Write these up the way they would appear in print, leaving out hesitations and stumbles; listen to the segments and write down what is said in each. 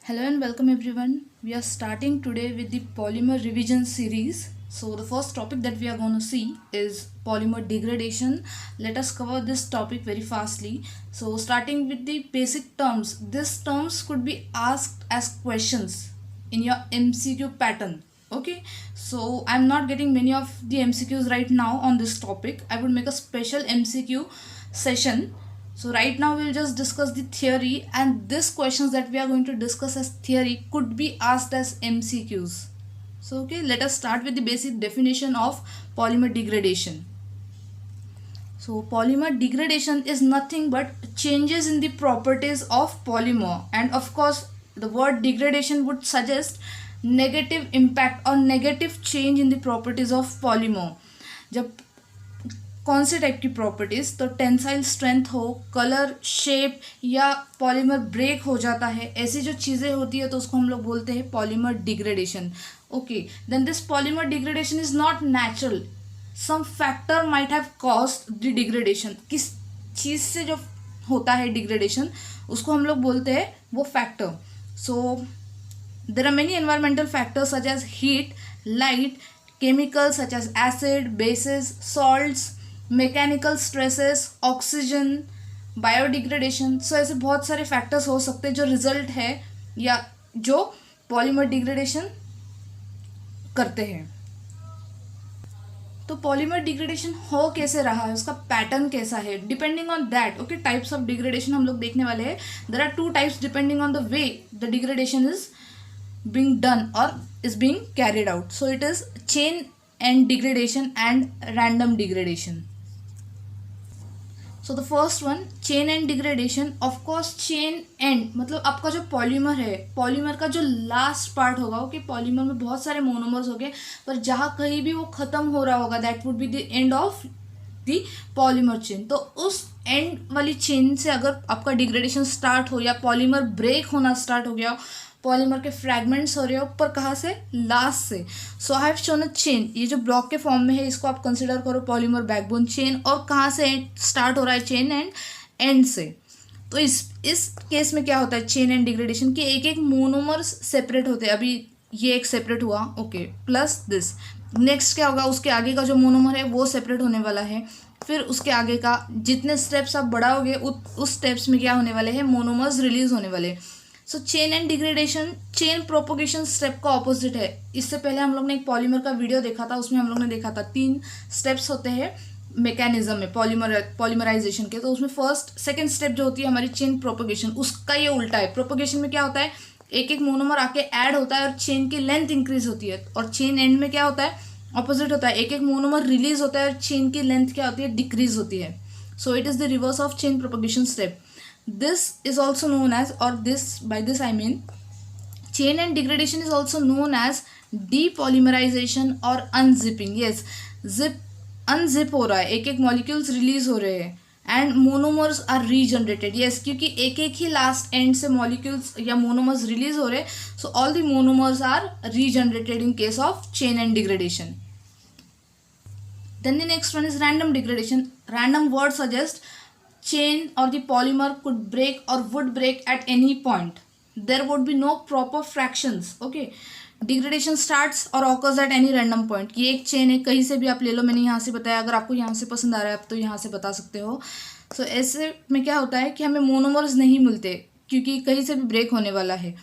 Hello and welcome everyone. We are starting today with the polymer revision series. So the first topic that we are going to see is polymer degradation. Let us cover this topic very fastly. So starting with the basic terms. These terms could be asked as questions in your MCQ pattern. Okay, so I'm not getting many of the MCQs right now on this topic. I would make a special MCQ session. So right now we'll just discuss the theory, and these questions that we are going to discuss as theory could be asked as MCQs. So okay, let us start with the basic definition of polymer degradation. So polymer degradation is nothing but changes in the properties of polymer, and of course the word degradation would suggest negative impact or negative change in the properties of polymer. जब कौन से type की properties, तो tensile strength हो, colour, shape या polymer break हो जाता है, ऐसी जो चीज़ें होती है तो उसको हम लोग बोलते हैं polymer degradation. Okay, then this polymer degradation is not natural. Some factor might have caused the degradation. किस चीज़ से जो होता है डिग्रेडेशन उसको हम लोग बोलते हैं वो factor. So there are many environmental factors such as heat, light, chemicals such as acid, bases, salts, mechanical stresses, oxygen, biodegradation. So ऐसे बहुत सारे factors हो सकते हैं जो result है या जो polymer degradation करते हैं. तो पॉलीमर डिग्रेडेशन हो कैसे रहा है, उसका पैटर्न कैसा है, depending on that. Okay, types of degradation हम लोग देखने वाले हैं. There are two types depending on the way the degradation is being done or is being carried out. So it is chain end degradation and random degradation. So the first one, chain end degradation. Of course chain end मतलब आपका जो polymer है, polymer का जो last part होगा, okay, polymer में बहुत सारे मोनोमर्स हो गए, पर जहाँ कहीं भी वो खत्म हो रहा होगा that would be the end of the polymer chain. तो उस एंड वाली चेन से अगर आपका डिग्रेडेशन स्टार्ट हो या पॉलीमर ब्रेक होना स्टार्ट हो गया, पॉलीमर के फ्रैगमेंट्स हो रहे हो, पर कहाँ से, लास्ट से. So I have shown a chain. ये जो ब्लॉक के फॉर्म में है इसको आप कंसिडर करो पॉलीमर बैकबोन चेन. और कहाँ से स्टार्ट हो रहा है चेन एंड से. तो इस केस में क्या होता है चेन एंड डिग्रेडेशन के एक एक मोनोमर्स सेपरेट होते हैं. अभी ये एक सेपरेट हुआ, ओके, प्लस दिस. नेक्स्ट क्या होगा, उसके आगे का जो मोनोमर है वो सेपरेट होने वाला है. फिर उसके आगे का जितने स्टेप्स आप बढ़ाओगे उस स्टेप्स में क्या होने वाले हैं, मोनोमर्स रिलीज होने वाले. So chain end degradation chain propagation step का ऑपोजिट है. इससे पहले हम लोग ने एक पॉलीमर का वीडियो देखा था, उसमें हम लोग ने देखा था 3 स्टेप्स होते हैं मैकेनिज्म में पॉलीमराइजेशन के. तो उसमें फर्स्ट सेकंड स्टेप जो होती है हमारी चेन प्रोपोगेशन, उसका ये उल्टा है. प्रोपोगेशन में क्या होता है, एक एक मोनोमर आके ऐड होता है और चेन की लेंथ इंक्रीज होती है. और चेन एंड में क्या होता है, ऑपोजिट होता है, एक एक मोनोमर रिलीज होता है और चेन की लेंथ क्या होती है, डिक्रीज होती है. So it is the reverse of chain propagation step. This is also known as, or this, by this I mean, chain end degradation is also known as depolymerization or unzipping. Yes, unzip हो रहा है, एक एक molecules release हो रहे हैं and monomers are regenerated. Yes, क्योंकि एक एक ही लास्ट एंड से मॉलिक्यूल्स या मोनोमर्स रिलीज हो रहे हैं, so all the monomers are regenerated in case of chain end degradation. Then the next one is random degradation. Random word suggests chain or the polymer could break or would break at any point. There would be no proper fractions. Okay, degradation starts or occurs at any random point. ये एक chain है, कहीं से भी आप ले लो, मैंने यहाँ से बताया. अगर आपको यहाँ से पसंद आ रहा है आप तो यहाँ से बता सकते हो. सो ऐसे में क्या होता है कि हमें मोनोमर्स नहीं मिलते क्योंकि कहीं से भी ब्रेक होने वाला है.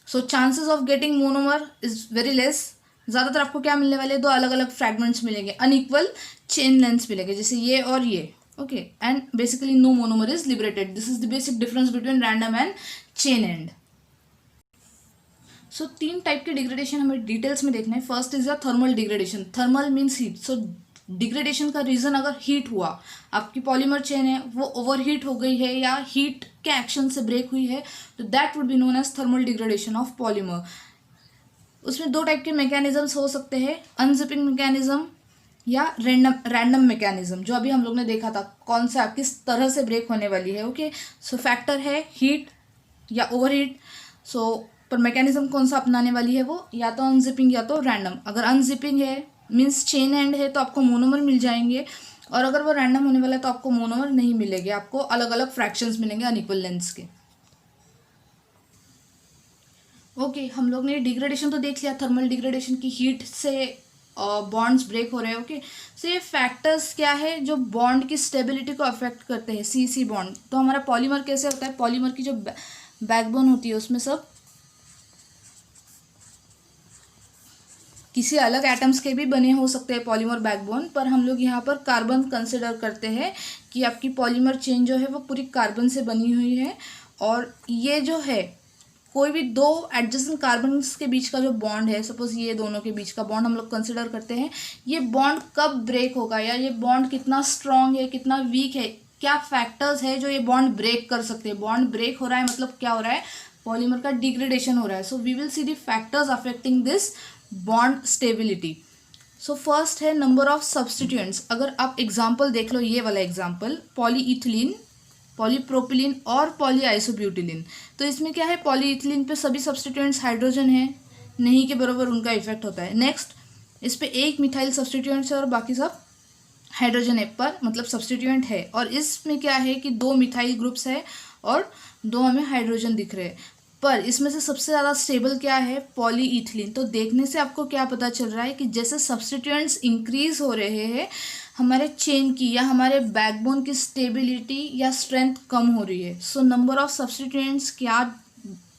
So chances of getting monomer is very less. ज़्यादातर आपको क्या मिलने वाले, 2 अलग अलग फ्रैगमेंट्स मिलेंगे, अनइक्वल चेन लेंथ्स मिलेंगे, जैसे ये और ये. Okay, and basically no monomer is liberated. This is the basic difference between random and chain end. So 3 type के डिग्रेडेशन हमें डिटेल्स में देखना है. First is a thermal degradation. Thermal means heat. So degradation का reason अगर heat हुआ, आपकी polymer chain है वो ओवर हीट हो गई है या हीट के एक्शन से ब्रेक हुई है, तो that would be known as thermal degradation of polymer. उसमें 2 टाइप के मैकेनिज्म्स हो सकते हैं, अनजिपिंग मैकेनिज्म या रैंडम मैकेनिज्म, जो अभी हम लोग ने देखा था कौन सा किस तरह से ब्रेक होने वाली है. ओके, सो फैक्टर है हीट या ओवर हीट. सो पर मैकेनिज्म कौन सा अपनाने वाली है, वो या तो अनजिपिंग या तो रैंडम. अगर अनजिपिंग है मीन्स चेन एंड है तो आपको मोनोमर मिल जाएंगे, और अगर वो रैंडम होने वाला है तो आपको मोनोमर नहीं मिलेंगे, आपको अलग अलग फ्रैक्शंस मिलेंगे अनइक्वल लेंथ्स के. ओके, हम लोग ने डिग्रेडेशन तो देख लिया, थर्मल डिग्रेडेशन की हीट से बॉन्ड्स ब्रेक हो रहे हैं। ओके, सो ये फैक्टर्स क्या है जो बॉन्ड की स्टेबिलिटी को अफेक्ट करते हैं। सी बॉन्ड, तो हमारा पॉलीमर कैसे होता है, पॉलीमर की जो बैकबोन होती है उसमें सब किसी अलग एटम्स के भी बने हो सकते हैं पॉलीमर बैकबोन, पर हम लोग यहाँ पर कार्बन कंसिडर करते हैं कि आपकी पॉलीमर चेन जो है वो पूरी कार्बन से बनी हुई है। और ये जो है कोई भी दो एडजेसेंट कार्बन्स के बीच का जो बॉन्ड है, सपोज ये दोनों के बीच का बॉन्ड हम लोग कंसिडर करते हैं, ये बॉन्ड कब ब्रेक होगा या ये बॉन्ड कितना स्ट्रांग है कितना वीक है, क्या फैक्टर्स है जो ये बॉन्ड ब्रेक कर सकते हैं। बॉन्ड ब्रेक हो रहा है मतलब क्या हो रहा है, पॉलीमर का डिग्रेडेशन हो रहा है। So we will see the factors affecting this bond stability. So first है नंबर ऑफ सब्स्टिट्यूएंट्स। अगर आप एग्जाम्पल देख लो, ये वाला एग्जाम्पल पॉलीइथिलीन, पॉलीप्रोपिलीन और पॉलीआइसोब्यूटिलीन, तो इसमें क्या है, पॉलीइथिलीन पे सभी सब्स्टिट्यूएंट्स हाइड्रोजन है, नहीं के बराबर उनका इफेक्ट होता है। नेक्स्ट, इस पे एक मिथाइल सब्स्टिट्यूएंट्स है और बाकी सब हाइड्रोजन है, पर मतलब सब्स्टिट्यूएंट है। और इसमें क्या है कि दो मिथाइल ग्रुप्स है और दो हमें हाइड्रोजन दिख रहे हैं, पर इसमें से सबसे ज़्यादा स्टेबल क्या है, पॉलीइथिलीन। तो देखने से आपको क्या पता चल रहा है कि जैसे सब्स्टिट्यूएंट्स इंक्रीज हो रहे हैं, हमारे चेन की या हमारे बैकबोन की स्टेबिलिटी या स्ट्रेंथ कम हो रही है। सो नंबर ऑफ सब्स्टिट्यूएंट्स क्या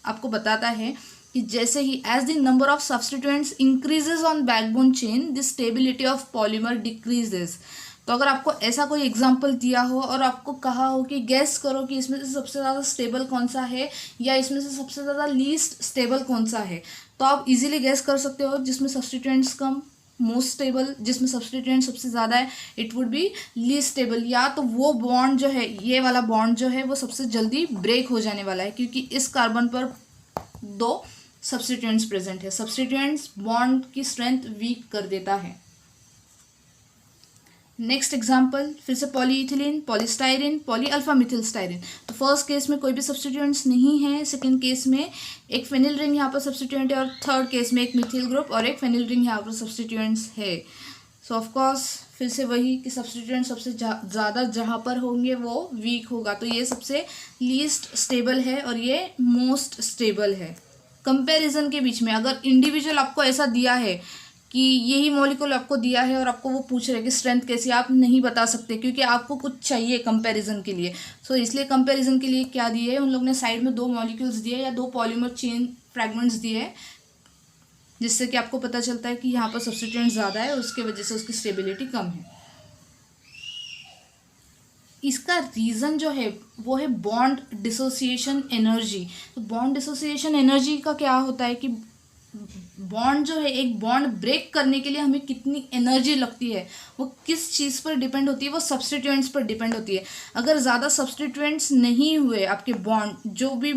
आपको बताता है कि जैसे ही as the number of substituents increases on backbone chain, the stability of polymer decreases. तो अगर आपको ऐसा कोई एग्जाम्पल दिया हो और आपको कहा हो कि गैस करो कि इसमें से सबसे ज़्यादा स्टेबल कौन सा है या इसमें से सबसे ज़्यादा लीस्ट स्टेबल कौन सा है, तो आप इजीली गैस कर सकते हो जिसमें सब्स्टिट्यूएंट्स कम मोस्ट स्टेबल, जिसमें सब्स्टिट्यूएंट सबसे ज़्यादा है it would be least stable. या तो वो बॉन्ड जो है, ये वाला बॉन्ड जो है वो सबसे जल्दी ब्रेक हो जाने वाला है क्योंकि इस कार्बन पर दो सब्स्टिट्यूएंट्स प्रेजेंट है। सब्स्टिट्यूएंट्स बॉन्ड की स्ट्रेंथ वीक कर देता है। नेक्स्ट एग्जाम्पल फिर से polyethylene, polystyrene, poly alpha Mithil styrene. तो फर्स्ट केस में कोई भी सब्स्टिट्यूएंट्स नहीं है, सेकंड केस में एक फेनिल रिंग यहाँ पर सब्स्टिट्यूएंट है और थर्ड केस में एक मिथिल ग्रुप और एक फेनिल रिंग यहाँ पर सब्स्टिट्यूएंट्स है। सो ऑफकोर्स फिर से वही कि सब्स्टिट्यूएंट सबसे ज़्यादा जहाँ पर होंगे वो वीक होगा। तो ये सबसे लीस्ट स्टेबल है और ये मोस्ट स्टेबल है। कंपैरिजन के बीच में अगर इंडिविजुअल आपको ऐसा दिया है कि यही मॉलिक्यूल आपको दिया है और आपको वो पूछ रहे हैं कि स्ट्रेंथ कैसी, आप नहीं बता सकते क्योंकि आपको कुछ चाहिए कंपैरिजन के लिए। सो इसलिए कंपैरिजन के लिए क्या दिए है, उन लोग ने साइड में दो मॉलिक्यूल्स दिए या दो पॉलीमर चेन फ्रैगमेंट्स दिए हैं, जिससे कि आपको पता चलता है कि यहाँ पर सब्स्टिट्यूएंट ज़्यादा है, उसके वजह से उसकी स्टेबिलिटी कम है। इसका रीज़न जो है वो है बॉन्ड डिसोसिएशन एनर्जी। तो बॉन्ड डिसोसिएशन एनर्जी का क्या होता है कि बॉन्ड जो है, एक बॉन्ड ब्रेक करने के लिए हमें कितनी एनर्जी लगती है वो किस चीज़ पर डिपेंड होती है, वो सब्स्टिट्यूएंट्स पर डिपेंड होती है। अगर ज़्यादा सब्स्टिट्यूएंट्स नहीं हुए आपके बॉन्ड, जो भी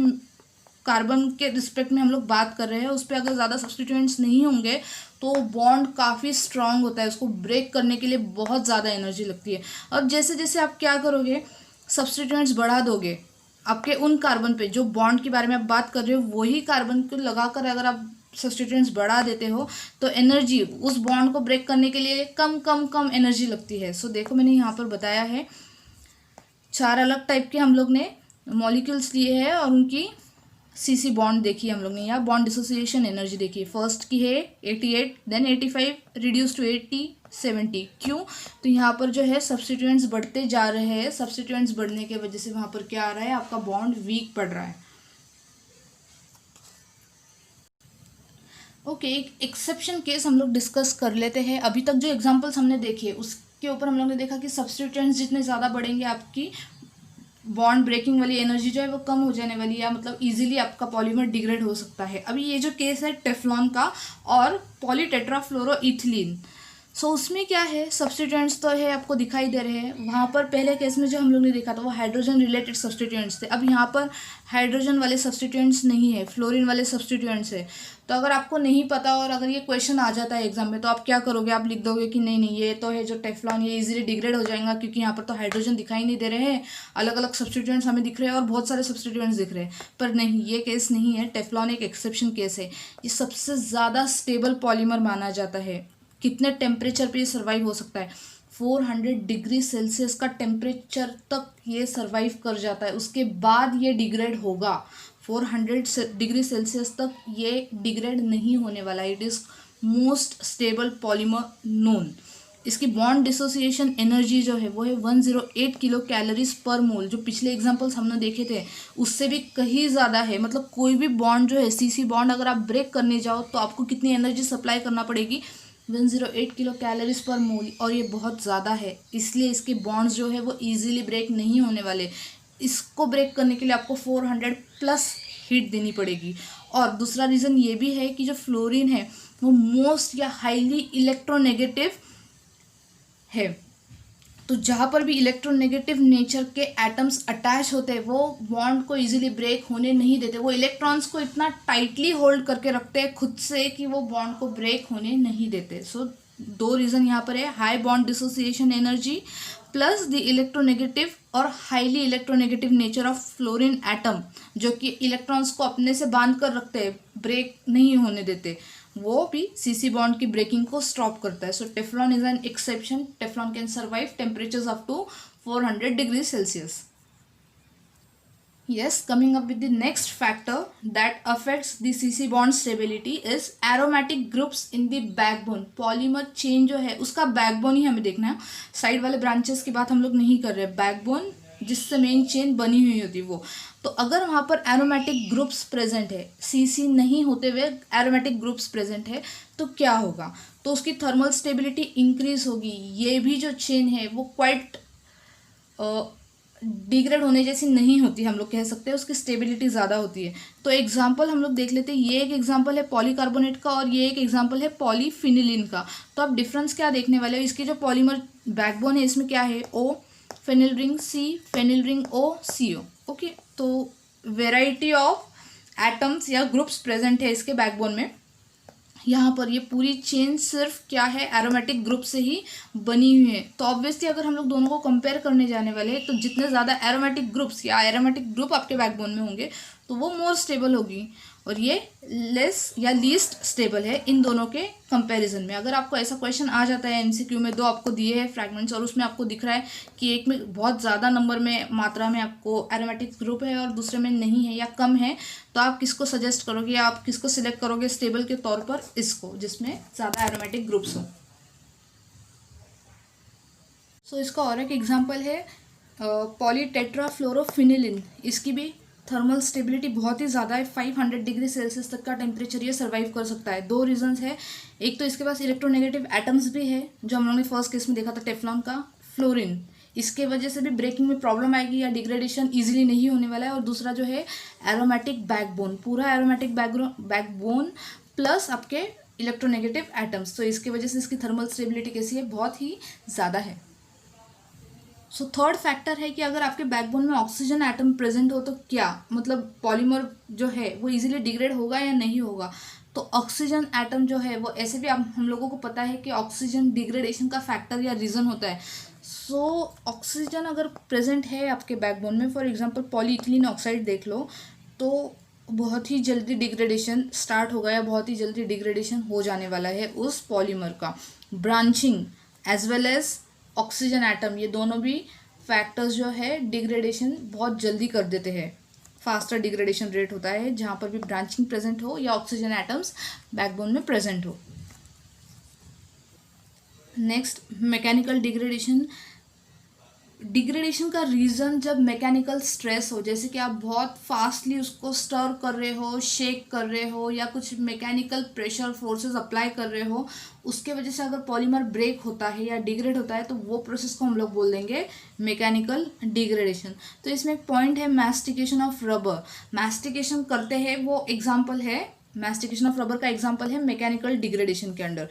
कार्बन के रिस्पेक्ट में हम लोग बात कर रहे हैं उस पर अगर ज़्यादा सब्स्टिट्यूएंट्स नहीं होंगे तो बॉन्ड काफ़ी स्ट्रांग होता है, उसको ब्रेक करने के लिए बहुत ज़्यादा एनर्जी लगती है। और जैसे जैसे आप क्या करोगे, सब्स्टिट्यूएंट्स बढ़ा दोगे आपके उन कार्बन पे जो बॉन्ड के बारे में आप बात कर रहे हो, वही कार्बन को लगाकर अगर आप सब्स्टिट्यूएंट्स बढ़ा देते हो तो एनर्जी उस बॉन्ड को ब्रेक करने के लिए कम एनर्जी लगती है। सो देखो मैंने यहाँ पर बताया है 4 अलग टाइप के हम लोग ने मॉलिक्यूल्स लिए हैं और उनकी सी बॉन्ड देखी है हम लोग ने, यहाँ बॉन्ड डिसोसिएशन एनर्जी देखी है। फर्स्ट की है 88, देन 85, रिड्यूस टू 80, 70। क्यों, तो यहाँ पर जो है सब्स्टिट्यूएंट्स बढ़ते जा रहे हैं, सब्स्टिट्यूएंट्स बढ़ने के वजह से वहाँ पर क्या आ रहा है, आपका बॉन्ड वीक पड़ रहा है। ओके, एक एक्सेप्शन केस हम लोग डिस्कस कर लेते हैं। अभी तक जो एग्जांपल्स हमने देखे उसके ऊपर हम लोग ने देखा कि सब्स्टिट्यूएंट्स जितने ज़्यादा बढ़ेंगे आपकी बॉन्ड ब्रेकिंग वाली एनर्जी जो है वो कम हो जाने वाली है, या मतलब इजीली आपका पॉलीमर डिग्रेड हो सकता है। अभी ये जो केस है टेफ्लॉन का और पॉलीटेट्राफ्लोरोइथिलीन, सो उसमें क्या है, सब्स्टिट्यूएंट्स तो है आपको दिखाई दे रहे हैं। वहाँ पर पहले केस में जो हम लोग ने देखा था वो हाइड्रोजन रिलेटेड सब्स्टिट्यूएंट्स थे, अब यहाँ पर हाइड्रोजन वाले सब्स्टिट्यूएंट्स नहीं है, फ्लोरीन वाले सब्स्टिट्यूएंट्स है। तो अगर आपको नहीं पता और अगर ये क्वेश्चन आ जाता है एग्जाम में तो आप क्या करोगे, आप लिख दोगे कि नहीं ये तो है जो टेफ्लॉन, ये इजीली डिग्रेड हो जाएगा क्योंकि यहाँ पर तो हाइड्रोजन दिखाई नहीं दे रहे हैं, अलग अलग सब्स्टिट्यूएंट्स हमें दिख रहे हैं और बहुत सारे सब्स्टिट्यूएंट्स दिख रहे हैं। पर नहीं, ये केस नहीं है, टेफ्लॉन एक एक्सेप्शन केस है। ये सबसे ज़्यादा स्टेबल पॉलीमर माना जाता है। कितने टेम्परेचर पे ये सर्वाइव हो सकता है, 400 डिग्री सेल्सियस का टेम्परेचर तक ये सर्वाइव कर जाता है, उसके बाद ये डिग्रेड होगा 400 डिग्री सेल्सियस तक ये डिग्रेड नहीं होने वाला। It is most stable polymer known. इसकी बॉन्ड डिसोसिएशन एनर्जी जो है वो है 108 किलो कैलोरीज पर मोल। जो पिछले एग्जांपल्स हमने देखे थे उससे भी कहीं ज़्यादा है। मतलब कोई भी बॉन्ड जो है सीसी बॉन्ड अगर आप ब्रेक करने जाओ तो आपको कितनी एनर्जी सप्लाई करना पड़ेगी, 108 किलो कैलोरीज पर मोल, और ये बहुत ज़्यादा है। इसलिए इसके बॉन्ड्स जो है वो ईजिली ब्रेक नहीं होने वाले। इसको ब्रेक करने के लिए आपको 400 प्लस हीट देनी पड़ेगी। और दूसरा रीज़न ये भी है कि जो फ्लोरीन है वो मोस्ट या हाईली इलेक्ट्रोनेगेटिव है। तो जहाँ पर भी इलेक्ट्रोनेगेटिव नेचर के एटम्स अटैच होते हैं वो बॉन्ड को इजीली ब्रेक होने नहीं देते। वो इलेक्ट्रॉन्स को इतना टाइटली होल्ड करके रखते हैं खुद से कि वो बॉन्ड को ब्रेक होने नहीं देते। सो दो रीज़न यहाँ पर है, high bond dissociation energy plus the electronegative और highly electronegative nature of fluorine atom, जो कि इलेक्ट्रॉन्स को अपने से बांध कर रखते हैं, ब्रेक नहीं होने देते। वो भी सीसी बॉन्ड की ब्रेकिंग को स्टॉप करता है। So Teflon is an exception. Teflon can survive temperatures up to 400 degree Celsius. Yes, coming up with the next factor that affects the CC bond stability is aromatic groups in the backbone. Polymer chain जो है उसका backbone ही हमें देखना है, side वाले branches की बात हम लोग नहीं कर रहे। बैकबोन जिससे मेन चेन बनी हुई होती है वो। तो अगर वहाँ पर एरोमेटिक ग्रुप्स प्रेजेंट है, सीसी नहीं होते हुए एरोमेटिक ग्रुप्स प्रेजेंट है, तो क्या होगा? तो उसकी थर्मल स्टेबिलिटी इंक्रीज होगी। ये भी जो चेन है वो क्वाइट डिग्रेड होने जैसी नहीं होती, हम लोग कह सकते हैं उसकी स्टेबिलिटी ज़्यादा होती है। तो एग्जांपल हम लोग देख लेते हैं। ये एक एग्जांपल है पॉलीकार्बोनेट का और ये एक एग्जांपल है पॉलीफिनिलिन का। तो आप डिफरेंस क्या देखने वाले हो? इसकी जो पॉलीमर बैकबोन है इसमें क्या है, ओ फेनिल रिंग सी, फेनिल रिंग ओ, सी ओ। ओके, तो वेराइटी ऑफ एटम्स या ग्रुप्स प्रेजेंट है इसके बैकबोन में। यहाँ पर ये पूरी चेन सिर्फ क्या है, एरोमेटिक ग्रुप से ही बनी हुई है। तो ऑब्वियसली अगर हम लोग दोनों को कंपेयर करने जाने वाले हैं तो जितने ज़्यादा एरोमेटिक ग्रुप्स या एरोमेटिक ग्रुप आपके बैकबोन में होंगे तो वो मोर स्टेबल होगी, और ये लेस या लीस्ट स्टेबल है इन दोनों के कंपैरिजन में। अगर आपको ऐसा क्वेश्चन आ जाता है एमसीक्यू में, दो आपको दिए हैं फ्रैगमेंट्स और उसमें आपको दिख रहा है कि एक में बहुत ज़्यादा नंबर में मात्रा में आपको एरोमेटिक ग्रुप है और दूसरे में नहीं है या कम है, तो आप किसको सजेस्ट करोगे या आप किसको सिलेक्ट करोगे स्टेबल के तौर पर? इसको, जिसमें ज़्यादा एरोमेटिक ग्रुप्स हो। सो इसका और एक एग्जाम्पल है पॉलीटेट्राफ्लोरोफिनिलिन। इसकी भी थर्मल स्टेबिलिटी बहुत ही ज़्यादा है, 500 डिग्री सेल्सियस तक का टेम्परेचर ये सर्वाइव कर सकता है। दो रीजंस है, एक तो इसके पास इलेक्ट्रोनेगेटिव एटम्स भी है जो हम लोगों ने फर्स्ट केस में देखा था टेफ्लॉन का, फ्लोरीन, इसके वजह से भी ब्रेकिंग में प्रॉब्लम आएगी या डिग्रेडेशन इजीली नहीं होने वाला है। और दूसरा जो है एरोमेटिक बैकबोन, पूरा एरोमेटिक बैकबोन प्लस आपके इलेक्ट्रोनेगेटिव एटम्स, तो इसकी वजह से इसकी थर्मल स्टेबिलिटी कैसी है, बहुत ही ज़्यादा है। सो थर्ड फैक्टर है कि अगर आपके बैकबोन में ऑक्सीजन एटम प्रेजेंट हो तो क्या मतलब पॉलीमर जो है वो इजीली डिग्रेड होगा या नहीं होगा? तो ऑक्सीजन एटम जो है वो ऐसे भी हम लोगों को पता है कि ऑक्सीजन डिग्रेडेशन का फैक्टर या रीज़न होता है। सो ऑक्सीजन अगर प्रेजेंट है आपके बैकबोन में, फॉर एग्जांपल पॉलीइथिलीन ऑक्साइड देख लो, तो बहुत ही जल्दी डिग्रेडेशन स्टार्ट होगा या बहुत ही जल्दी डिग्रेडेशन हो जाने वाला है उस पॉलीमर का। Branching as well as oxygen atom, ये दोनों भी फैक्टर्स जो है डिग्रेडेशन बहुत जल्दी कर देते हैं। फास्टर डिग्रेडेशन रेट होता है जहाँ पर भी ब्रांचिंग प्रेजेंट हो या ऑक्सीजन एटम्स बैकबोन में प्रेजेंट हो। Next, mechanical degradation. डिग्रेडेशन का रीज़न जब मैकेनिकल स्ट्रेस हो, जैसे कि आप बहुत फास्टली उसको स्टर कर रहे हो, शेक कर रहे हो या कुछ मैकेनिकल प्रेशर फोर्सेस अप्लाई कर रहे हो, उसके वजह से अगर पॉलीमर ब्रेक होता है या डिग्रेड होता है तो वो प्रोसेस को हम लोग बोल देंगे मैकेनिकल डिग्रेडेशन। तो इसमें एक पॉइंट है मैस्टिकेशन ऑफ रबर। मैस्टिकेशन करते हैं वो एग्जाम्पल है, मैस्टिकेशन ऑफ रबर का एग्जाम्पल है मैकेनिकल डिग्रेडेशन के अंडर।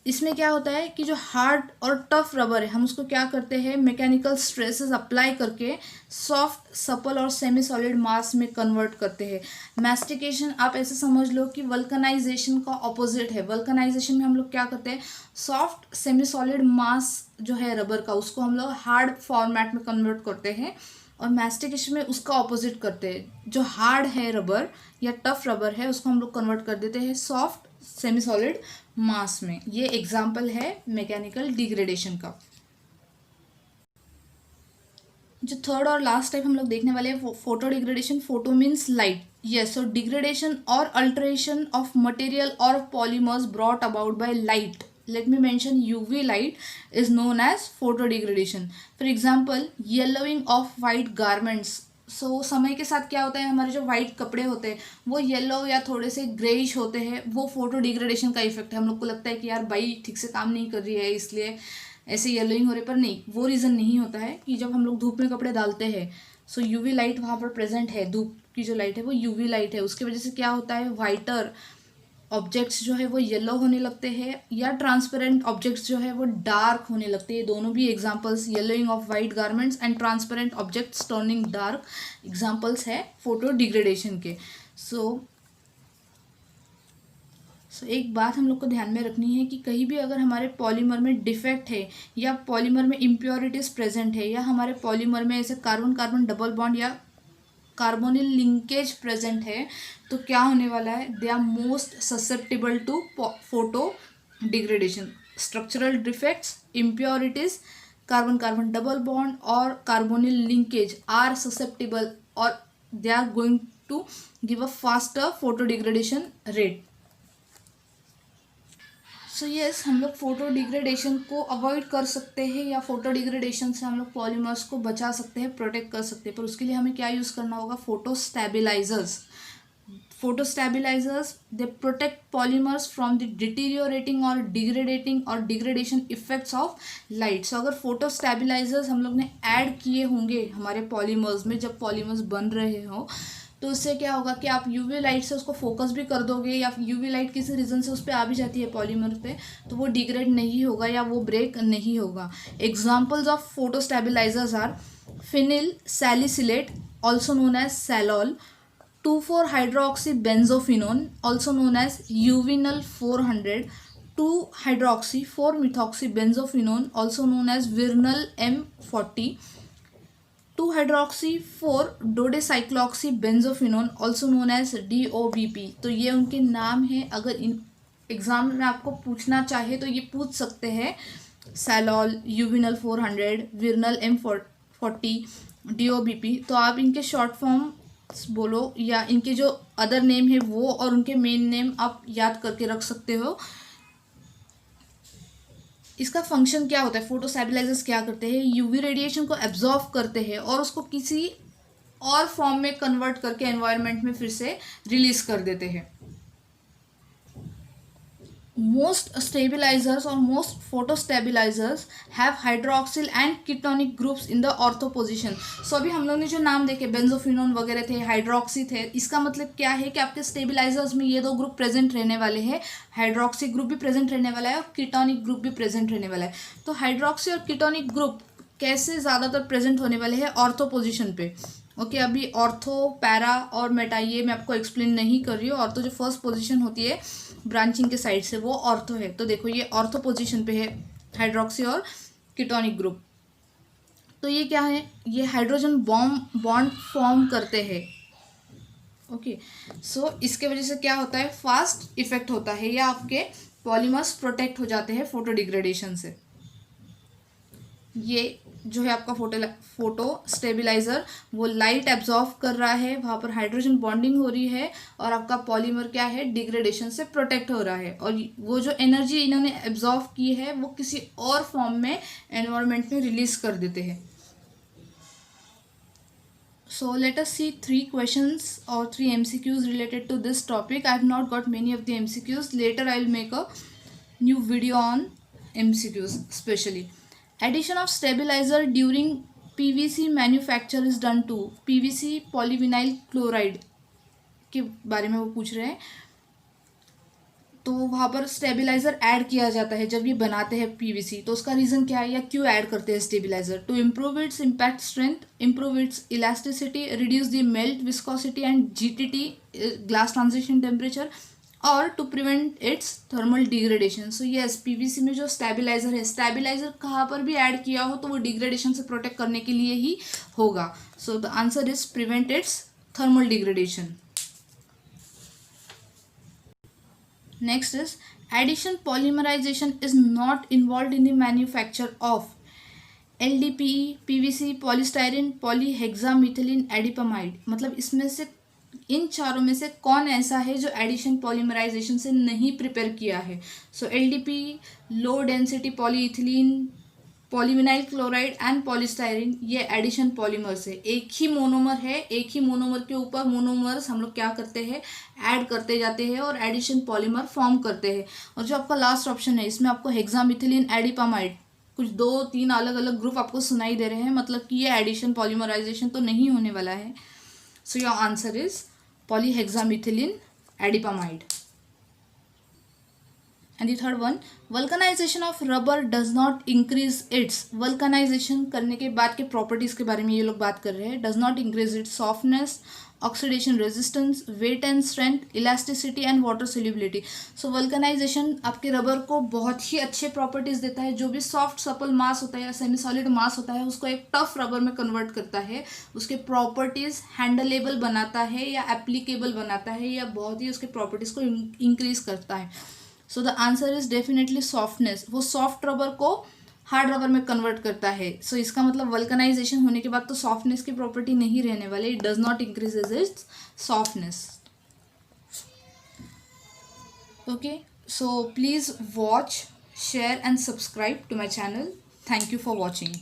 इसमें क्या होता है कि जो हार्ड और टफ रबर है हम उसको क्या करते हैं, मैकेनिकल स्ट्रेसेस अप्लाई करके सॉफ्ट, सपल और सेमी सॉलिड मास में कन्वर्ट करते हैं। मैस्टिकेशन आप ऐसे समझ लो कि वल्कनाइजेशन का ऑपोजिट है। वल्कनाइजेशन में हम लोग क्या करते हैं, सॉफ्ट सेमी सॉलिड मास जो है रबर का उसको हम लोग हार्ड फॉर्मेट में कन्वर्ट करते हैं, और मैस्टिकेशन में उसका ऑपोजिट करते हैं। जो हार्ड है रबर या टफ रबर है उसको हम लोग कन्वर्ट कर देते हैं सॉफ्ट सेमी सॉलिड मास में। ये एग्जाम्पल है मैकेनिकल डिग्रेडेशन का। जो थर्ड और लास्ट टाइप हम लोग देखने वाले हैं photo degradation. Photo means light. Yes, so degradation और अल्टरेशन ऑफ मटेरियल और polymers brought about by light, let me mention UV light, is known as photo degradation. For example, yellowing of white garments. सो समय के साथ क्या होता है, हमारे जो वाइट कपड़े होते हैं वो येलो या थोड़े से ग्रेइश होते हैं, वो फोटो डिग्रेडेशन का इफेक्ट है. हम लोग को लगता है कि यार भाई ठीक से काम नहीं कर रही है इसलिए ऐसे येलोइंग हो रही, पर नहीं, वो रीज़न नहीं होता है कि जब हम लोग धूप में कपड़े डालते हैं सो यूवी लाइट वहाँ पर प्रेजेंट है. धूप की जो लाइट है वो यूवी लाइट है, उसकी वजह से क्या होता है, वाइटर ऑब्जेक्ट्स जो है वो येलो होने लगते हैं या ट्रांसपेरेंट ऑब्जेक्ट्स जो है वो डार्क होने लगते हैं. दोनों भी examples, yellowing of white garments and transparent objects turning dark, examples है फोटो डिग्रेडेशन के. सो एक बात हम लोग को ध्यान में रखनी है कि कहीं भी अगर हमारे पॉलीमर में डिफेक्ट है या पॉलीमर में इम्प्योरिटीज़ प्रेजेंट है या हमारे पॉलीमर में ऐसे कार्बन कार्बन डबल बॉन्ड या कार्बोनिल लिंकेज प्रेजेंट है, तो क्या होने वाला है, they are most susceptible to photo degradation. Structural defects, impurities, carbon carbon double bond और कार्बोनिल लिंकेज आर ससेप्टेबल और they are going to give a faster photo degradation rate. So yes, हम लोग फोटो डिग्रेडेशन को avoid कर सकते हैं या photo degradation से हम लोग पॉलीमर्स को बचा सकते हैं, प्रोटेक्ट कर सकते हैं, पर उसके लिए हमें क्या यूज़ करना होगा, photo stabilisers. Photo stabilisers they protect polymers from the deteriorating और डिग्रेडेटिंग और डिग्रेडेशन इफेक्ट्स ऑफ लाइट. सो अगर फोटो स्टेबिलाइजर्स हम लोग ने ऐड किए होंगे हमारे पॉलीमर्स में जब पॉलीमर्स बन रहे हो, तो उससे क्या होगा कि आप यूवी लाइट से उसको फोकस भी कर दोगे या यूवी लाइट किसी रीज़न से उस पर आ भी जाती है पॉलीमर पे, तो वो डिग्रेड नहीं होगा या वो ब्रेक नहीं होगा. Examples of photo stabilisers are phenyl salicylate also known as salol, 2,4-hydroxybenzophenone also known as Uvinal 400, 2-hydroxy-4-methoxybenzophenone also known as Vernal M40, 2-hydroxy-4-dodecycloxybenzophenone also known as DOBP. तो ये उनके नाम हैं. अगर इन एग्ज़ाम में आपको पूछना चाहे तो ये पूछ सकते हैं, सैलॉल, यूविनल 400, विरनल M40, DOBP. तो आप इनके शॉर्ट फॉर्म बोलो या इनके जो अदर नेम है वो और उनके मेन नेम आप याद करके रख सकते हो. इसका फंक्शन क्या होता है, फोटो स्टेबिलाइजर्स क्या करते हैं, यूवी रेडिएशन को एब्जॉर्व करते हैं और उसको किसी और फॉर्म में कन्वर्ट करके एनवायरनमेंट में फिर से रिलीज कर देते हैं. Most stabilizers or most photostabilizers have hydroxyl and ketonic groups in the ortho position. So अभी हम लोग ने जो नाम देखे बेंजोफिनोन वगैरह थे, हाइड्रोक्सी थे, इसका मतलब क्या है कि आपके स्टेबिलाइजर्स में ये दो ग्रुप प्रेजेंट रहने वाले हैं. हाइड्रोक्सी ग्रुप भी प्रेजेंट रहने वाला है और कीटोनिक ग्रुप भी प्रेजेंट रहने वाला है. तो हाइड्रोक्सी और कीटोनिक ग्रुप कैसे ज़्यादातर प्रेजेंट होने वाले हैं, ऑर्थो पोजिशन पे. ओके अभी ऑर्थो, पैरा और मेटा ये मैं आपको एक्सप्लेन नहीं कर रही हूँ. ऑर्थो जो फर्स्ट पोजीशन होती है ब्रांचिंग के साइड से वो ऑर्थो है. तो देखो ये ऑर्थो पोजीशन पे है हाइड्रोक्सी और कीटोनिक ग्रुप. तो ये क्या है, ये हाइड्रोजन बॉन्ड फॉर्म करते हैं. ओके सो इसके वजह से क्या होता है, फास्ट इफेक्ट होता है या आपके पॉलीमर्स प्रोटेक्ट हो जाते हैं फोटो डिग्रेडेशन से. ये जो है आपका फोटो स्टेबिलाइजर, वो लाइट एब्जॉर्व कर रहा है, वहाँ पर हाइड्रोजन बॉन्डिंग हो रही है और आपका पॉलीमर क्या है, डिग्रेडेशन से प्रोटेक्ट हो रहा है. और वो जो एनर्जी इन्होंने एब्जॉर्व की है वो किसी और फॉर्म में एनवायरनमेंट में रिलीज कर देते हैं. So let us see 3 questions or 3 MCQs related to this topic. I have not got many of the MCQs. Later I will make a new video on MCQs especially. Addition of stabilizer during PVC manufacture is done to PVC polyvinyl chloride के बारे में वो पूछ रहे हैं. तो वहाँ पर स्टेबिलाइजर ऐड किया जाता है जब ये बनाते हैं पीवीसी. तो उसका रीज़न क्या है या क्यों ऐड करते हैं stabiliser, to improve its impact strength, improve its elasticity, reduce the melt viscosity and GTT glass transition temperature, और to prevent its thermal degradation. So yes, PVC में जो स्टेबिलाइजर है, स्टेबिलाइजर कहाँ पर भी ऐड किया हो तो वो डिग्रेडेशन से प्रोटेक्ट करने के लिए ही होगा. So the answer is prevent its thermal degradation. Next is addition polymerization is not involved in the manufacture of LDPE, PVC, पॉलीस्टायरिन, पॉलीहेक्सामिथिलीन, एडिपामाइड, मतलब इसमें से इन चारों में से कौन ऐसा है जो एडिशन पॉलीमराइजेशन से नहीं प्रिपेयर किया है? So LDPE, low density polyethylene, polyvinyl chloride and polystyrene, ये एडिशन पॉलीमर्स है। एक ही मोनोमर है, एक ही मोनोमर के ऊपर मोनोमर्स हम लोग क्या करते हैं, ऐड करते जाते हैं और एडिशन पॉलीमर फॉर्म करते हैं। और जो आपका लास्ट ऑप्शन है इसमें आपको हेक्सामिथिलीन, एडिपामाइड, कुछ 2-3 अलग अलग ग्रुप आपको सुनाई दे रहे हैं, मतलब कि ये एडिशन पॉलीमराइजेशन तो नहीं होने वाला है। So your answer is polyhexamethylene, adipamide. And the third one, vulcanisation of rubber does not increase its, vulcanisation करने के बाद के प्रॉपर्टीज़ के बारे में ये लोग बात कर रहे हैं। Does not increase its softness, oxidation resistance, weight and strength, elasticity and water solubility. So vulcanization आपके रबर को बहुत ही अच्छे प्रॉपर्टीज़ देता है। जो भी सॉफ्ट सपल मास होता है या सेमी सॉलिड मास होता है उसको एक टफ रबर में कन्वर्ट करता है, उसके प्रॉपर्टीज़ हैंडलेबल बनाता है या एप्लीकेबल बनाता है, या बहुत ही उसके प्रॉपर्टीज़ को इंक्रीज करता है। So the answer is definitely softness, वो सॉफ्ट रबर को हार्ड रबर में कन्वर्ट करता है। सो इसका मतलब वल्कनाइजेशन होने के बाद तो सॉफ्टनेस की प्रॉपर्टी नहीं रहने वाली, it does not increases its softness. Okay, so please watch, share and subscribe to my channel. Thank you for watching.